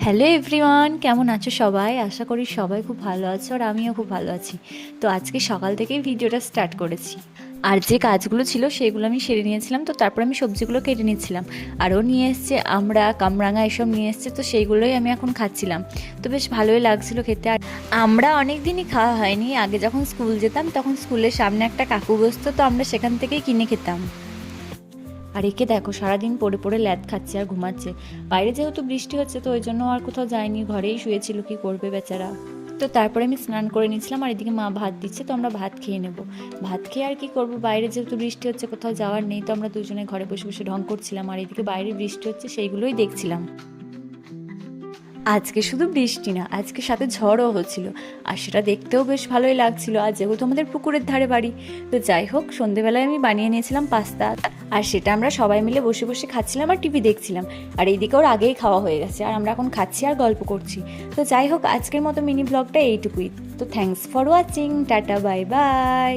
Hello everyone, কেমন আছো সবাই? আশা করি সবাই খুব ভালো আছো আর আমিও খুব ভালো আছি। তো আজকে সকাল থেকেই ভিডিওটা স্টার্ট করেছি। আর যে কাজগুলো ছিল সেগুলো আমি সেরে নিয়েছিলাম, তো তারপর আমি সবজিগুলো কেটে নিচ্ছিলাম। আরও নিয়ে এসছে আমরা কামরাঙা এসব নিয়ে এসছে, তো সেইগুলোই আমি এখন খাচ্ছিলাম। তো বেশ ভালোই লাগছিলো খেতে। আর আমরা অনেক দিনই খাওয়া হয়নি। আগে যখন স্কুল যেতাম তখন স্কুলের সামনে একটা কাকু বসতো, তো আমরা সেখান থেকেই কিনে খেতাম। আর একে দেখো সারাদিন পড়ে পড়ে ল্যাদ খাচ্ছে আর ঘুমাচ্ছে। বাইরে যেহেতু বৃষ্টি হচ্ছে তো ওই জন্য আর কোথাও যায়নি, ঘরেই শুয়েছিল, কি করবে বেচারা। তো তারপরে আমি স্নান করে নিয়েছিলাম আর এদিকে মা ভাত দিচ্ছে, তো আমরা ভাত খেয়ে নেব। ভাত খেয়ে আর কি করব, বাইরে যেহেতু বৃষ্টি হচ্ছে কোথাও যাওয়ার নেই, তো আমরা দুজনে ঘরে বসে বসে ঢং করছিলাম আর এদিকে বাইরে বৃষ্টি হচ্ছে সেইগুলোই দেখছিলাম। আজকে শুধু বৃষ্টি না, আজকে সাথে ঝড়ও হচ্ছিল, আর সেটা দেখতেও বেশ ভালোই লাগছিল। আর যেহেতু আমাদের পুকুরের ধারে বাড়ি, তো যাই হোক সন্ধেবেলায় আমি বানিয়ে নিয়েছিলাম পাস্তা, আর সেটা আমরা সবাই মিলে বসে বসে খাচ্ছিলাম আর টিভি দেখছিলাম। আর এইদিকে ওর আগেই খাওয়া হয়ে গেছে আর আমরা এখন খাচ্ছি আর গল্প করছি। তো যাই হোক আজকের মতো মিনি ব্লগটা এইটুকুই। তো thanks for watching, tata, bye bye.